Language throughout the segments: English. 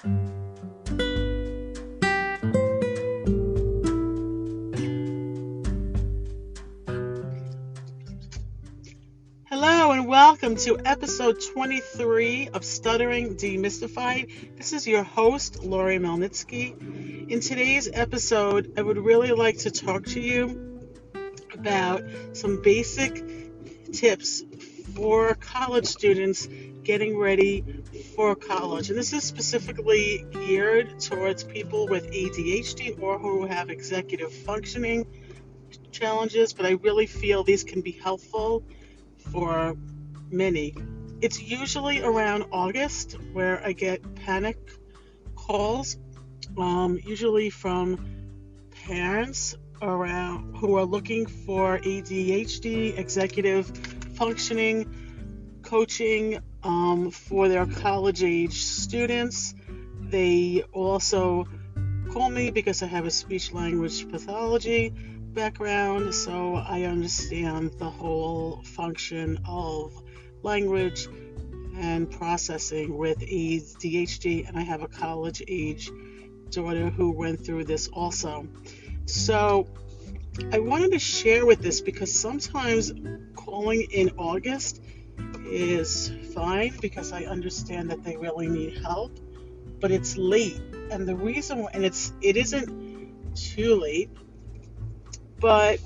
Hello and welcome to episode 23 of Stuttering Demystified. This is your host, Lori Melnitsky. In today's episode, I would really like to talk to you about some basic tips for college students getting ready for college. And this is specifically geared towards people with ADHD or who have executive functioning challenges, but I really feel these can be helpful for many. It's usually around August where I get panic calls, usually from parents around who are looking for ADHD, executive functioning coaching for their college age students. They also call me because I have a speech language pathology background, so I understand the whole function of language and processing with ADHD, and I have a college age daughter who went through this also. So I wanted to share with this because sometimes calling in August is fine because I understand that they really need help, but it's late, and the reason, and it isn't too late, but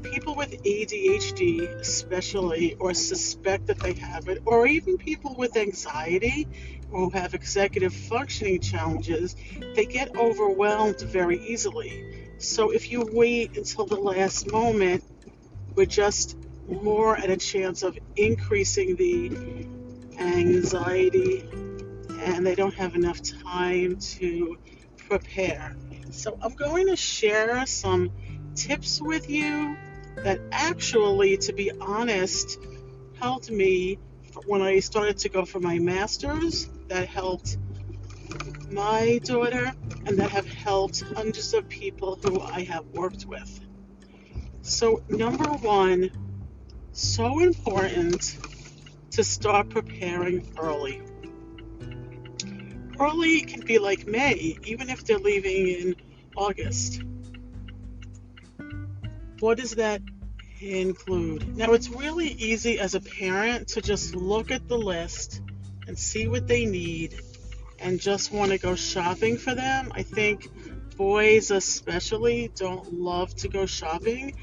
people with ADHD especially, or suspect that they have it, or even people with anxiety who have executive functioning challenges, they get overwhelmed very easily. So if you wait until the last moment, we're just more at a chance of increasing the anxiety, and they don't have enough time to prepare. So I'm going to share some tips with you that actually, to be honest, helped me when I started to go for my master's, that helped my daughter, and that have helped hundreds of people who I have worked with. So number one, so important to start preparing early. Early can be like May, even if they're leaving in August. What does that include? Now, it's really easy as a parent to just look at the list and see what they need and just want to go shopping for them. I think boys especially don't love to go shopping.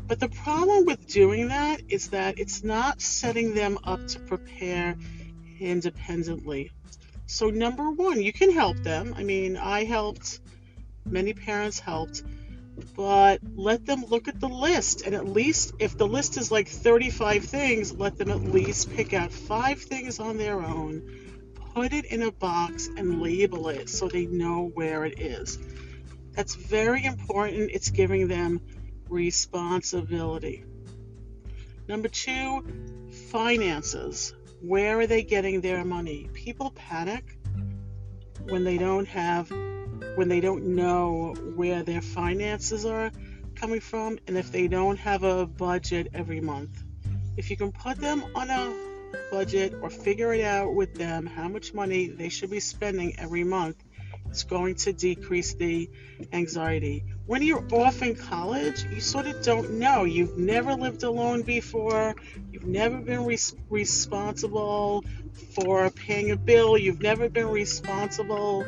But the problem with doing that is that it's not setting them up to prepare independently. So number one, you can help them. I mean, I helped, many parents helped, but let them look at the list, and at least if the list is like 35 things, let them at least pick out 5 things on their own, put it in a box and label it so they know where it is. That's very important. It's giving them responsibility. Number 2, finances. Where are they getting their money? People panic when they don't know where their finances are coming from, and if they don't have a budget every month. If you can put them on a budget or figure it out with them how much money they should be spending every month, it's going to decrease the anxiety. When you're off in college, you sort of don't know. You've never lived alone before. You've never been responsible for paying a bill. You've never been responsible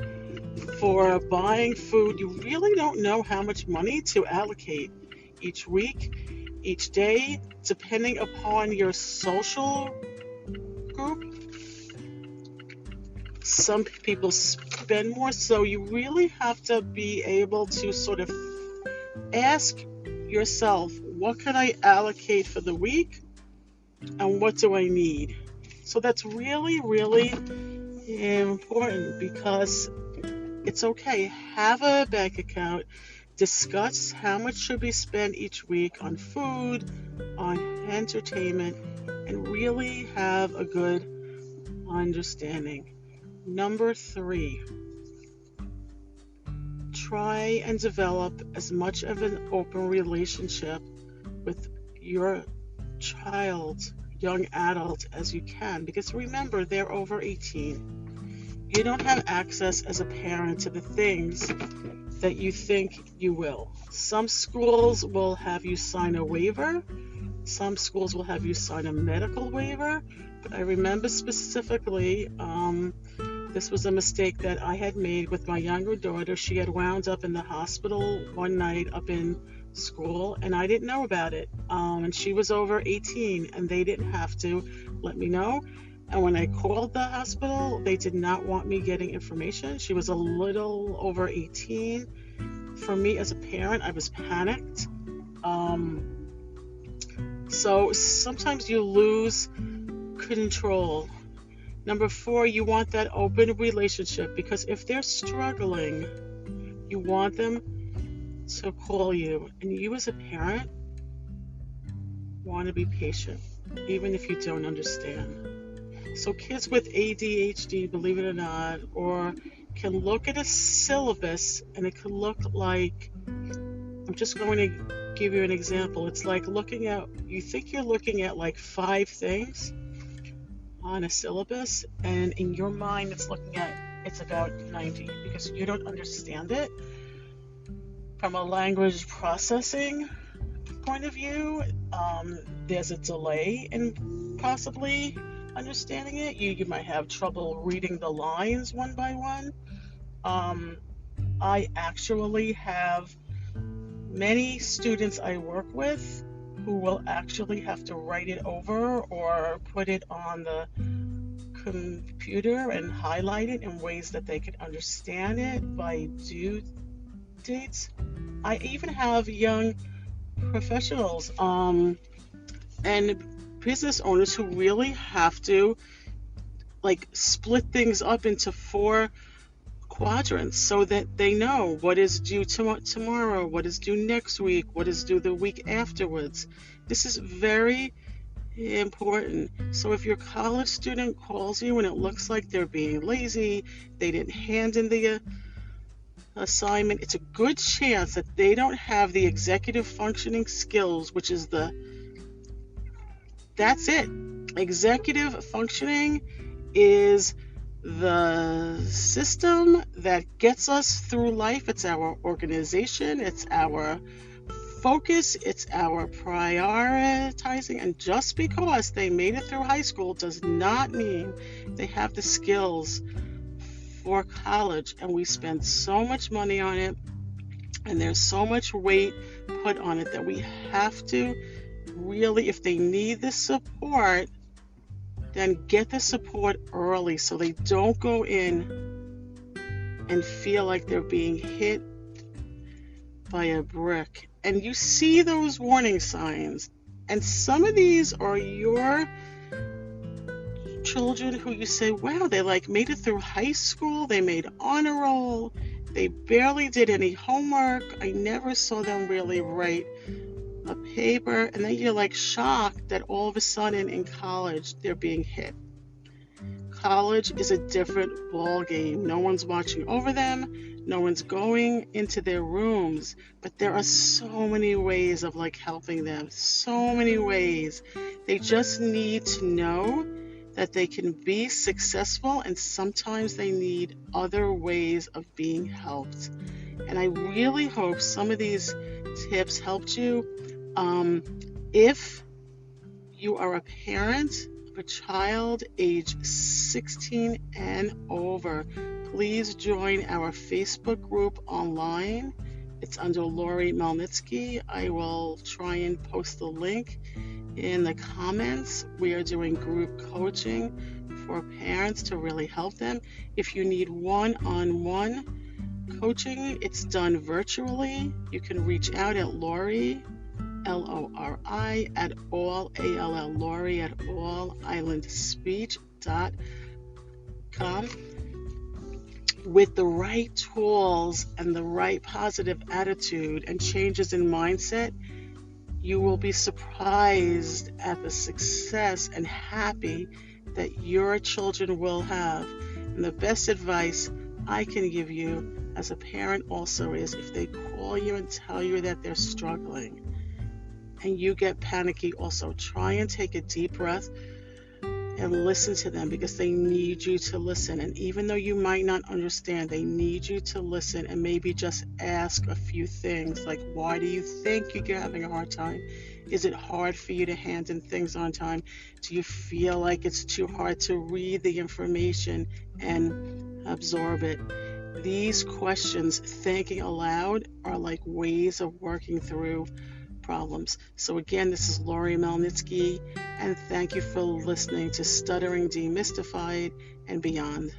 for buying food. You really don't know how much money to allocate each week, each day, depending upon your social group. Some people spend more, so you really have to be able to sort of ask yourself, what can I allocate for the week and what do I need? So that's really, really important, because it's okay. Have a bank account. Discuss how much should be spent each week on food, on entertainment, and really have a good understanding. Number 3, try and develop as much of an open relationship with your child young adult as you can, because remember, they're over 18. You don't have access as a parent to the things that you think you will. Some schools will have you sign a waiver. Some schools will have you sign a medical waiver. But I remember specifically, this was a mistake that I had made with my younger daughter. She had wound up in the hospital one night up in school, and I didn't know about it. And she was over 18, and they didn't have to let me know. And when I called the hospital, they did not want me getting information. She was a little over 18. For me as a parent, I was panicked. So sometimes you lose control. Number 4, you want that open relationship, because if they're struggling, you want them to call you. And you as a parent want to be patient, even if you don't understand. So kids with ADHD, believe it or not, or can look at a syllabus and it can look like, I'm just going to give you an example. It's like looking at, you think you're looking at like 5 things on a syllabus, and in your mind it's about 90, because you don't understand it from a language processing point of view. There's a delay in possibly understanding it. You might have trouble reading the lines one by one. I actually have many students I work with who will actually have to write it over or put it on the computer and highlight it in ways that they can understand it by due dates. I even have young professionals and business owners who really have to like split things up into 4 quadrants so that they know what is due tomorrow, what is due next week, what is due the week afterwards. This is very important. So if your college student calls you and it looks like they're being lazy, they didn't hand in the assignment, it's a good chance that they don't have the executive functioning skills, which is that's it. Executive functioning is the system that gets us through life. It's our organization, it's our focus, it's our prioritizing. And just because they made it through high school does not mean they have the skills for college. And we spend so much money on it, and there's so much weight put on it that we have to really, if they need the support, then get the support early so they don't go in and feel like they're being hit by a brick. And you see those warning signs, and some of these are your children who you say, wow, they like made it through high school, they made honor roll, they barely did any homework, I never saw them really write a paper, and then you're like shocked that all of a sudden in college they're being hit. College is a different ball game. No one's watching over them, no one's going into their rooms, but there are so many ways of like helping them, so many ways. They just need to know that they can be successful, and sometimes they need other ways of being helped. And I really hope some of these tips helped you. If you are a parent of a child age 16 and over, please join our Facebook group online. It's under Lori Melnitsky. I will try and post the link in the comments. We are doing group coaching for parents to really help them. If you need one-on-one coaching, it's done virtually. You can reach out at Lori, Lori, at all, A-L-L, Lori at allislandspeech.com. With the right tools and the right positive attitude and changes in mindset, you will be surprised at the success and happy that your children will have. And the best advice I can give you as a parent also is, if they call you and tell you that they're struggling and you get panicky also, try and take a deep breath and listen to them, because they need you to listen. And even though you might not understand, they need you to listen and maybe just ask a few things like, why do you think you're having a hard time? Is it hard for you to hand in things on time? Do you feel like it's too hard to read the information and absorb it? These questions, thinking aloud, are like ways of working through problems. So again, this is Lori Melnitsky, and thank you for listening to Stuttering Demystified and Beyond.